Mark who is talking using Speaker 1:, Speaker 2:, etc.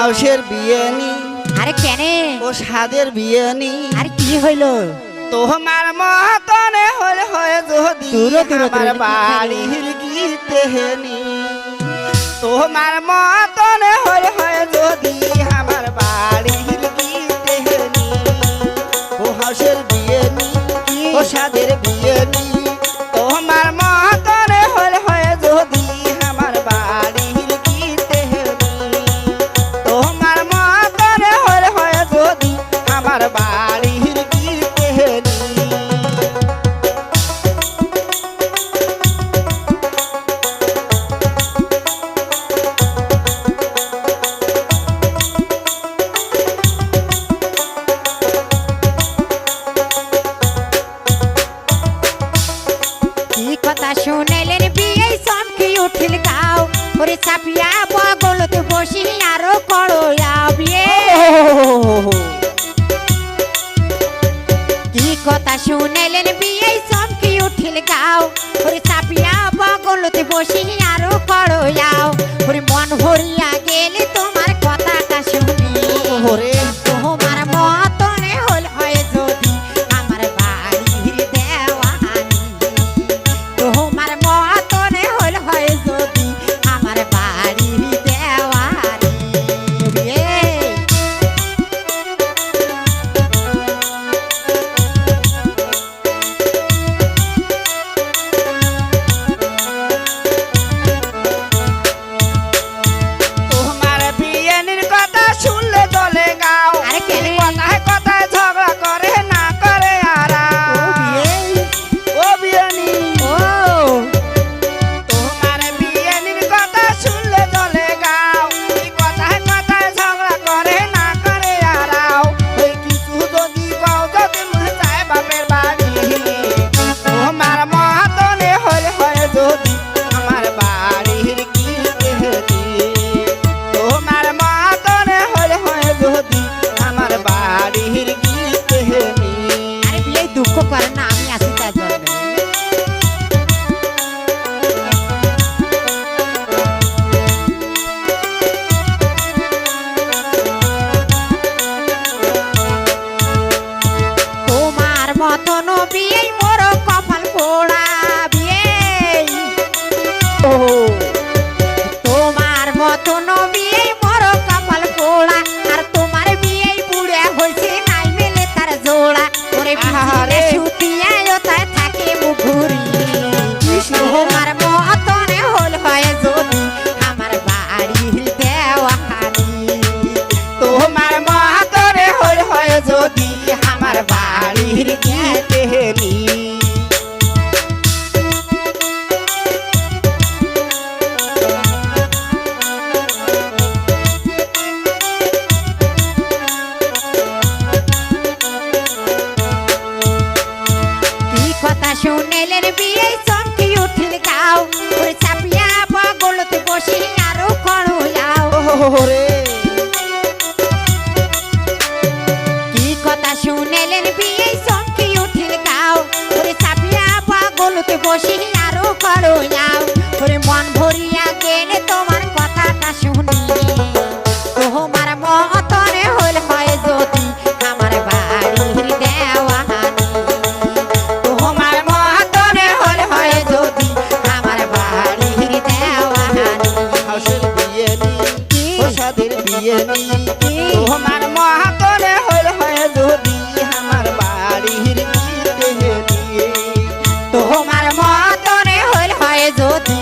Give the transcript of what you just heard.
Speaker 1: হাউসের বিয়ে নি।
Speaker 2: আরে কেন?
Speaker 1: ও সাদের বিয়ে নি।
Speaker 2: আরে কি হইল?
Speaker 1: তোমার মতনে হলে হয় যদি আমার বাড়ির গীতে নি। তোমার মতনে হলে হয় যদি আমার বাড়ির গীতে নি। ও হাউসের বিয়ে নি, ও সাদের বিয়ে নি। তোমার মতনে হলে হয় যদি আমার বাড়ির গীতে নি। তোমার মতনে হলে হয় যদি আমার বাড়ির গীতে নি।
Speaker 2: কি কথা শুনাইলেন বিয়ে চমকি উঠিল গাও, ওরে চাপিয়া বগলতে বসি আরো করো বিয়ে। কি কথা শুনাইলেন বিয়ে চমকি উঠিল গাও, ওরে চাপিয়া বগলতে বসি আরো করো ওরে মন ভরিয়া গেলে তোমার কথাটা শুনি।
Speaker 1: ওরে
Speaker 2: তোমার মতনে হল হয় যদি আমার বাড়ির দেওয়ানি। তোমার মতনে হল হয় যদি আমার বাড়ির দেওয়ানি।
Speaker 1: তোমার বিয়ের কথা শুনলে চলে গাও।
Speaker 2: আরে কেন?
Speaker 1: কথায় কথায় ঝগড়া করে না করে আরাম। ও বিয়ানি,
Speaker 2: ও
Speaker 1: তোমার বিয়ের কথা শুনলে চলে গাও। কথায় কথায় ঝগড়া করে না করে আরাও। ওই কিছু যদি কও যদি মনে চায় বাপের বাড়ি। তোমার মতনে হলে হয় যদি আমার বাড়ির গীতে নি। তোমার মতনে হলে হয় যদি আমার বাড়ির গীতে নি।
Speaker 2: আরে বিয়ে দুঃখ করে না, আমি আছি তার জন্য। তোমার মতন বিয়ে মোর কপাল পোড়া বিয়ে। তোমার মতন বিয়ে মোর কপাল পোড়া, আর তোমার বিয়ে বুড়ে হয়েছে নাই মেলে তার জোড়া। ওরে
Speaker 1: আহারে।
Speaker 2: সুতিয়া তাই থাকে মুখুরি। তোমার মতনে হল হয় যদি আমার বাড়ির দেওয়ানি।
Speaker 1: তোমার মতনে হলে হয় যদি আমার বাড়ির গীতে নি।
Speaker 2: কি কথা শুনেলেন বিয়ে চমকি উঠিল গাও, ওরে চাপিয়া বগলতে বসি আরো করো
Speaker 1: ওরে
Speaker 2: কি কথা শুনেলেন বিয়ে চমকি উঠিল গাও, ওরে চাপিয়া বগলতে বসি আরো করো ওরে মন ভরিয়া গেলে তোমার কথাটা শুনি। তোমার মতনে হল হয় যদি আমার বাড়ির দেওয়ানি। তোমার মতনে হল হয় যদি আমার বাড়ির দেওয়ানি।
Speaker 1: হাউসের বিয়ে নি,
Speaker 2: কি?
Speaker 1: ও সাদের বিয়ে নি।
Speaker 2: কি?
Speaker 1: তোমার মতনে হলে হয় যদি আমার বাড়ির গীতে নি।
Speaker 2: তোমার মতনে হল হয় যদি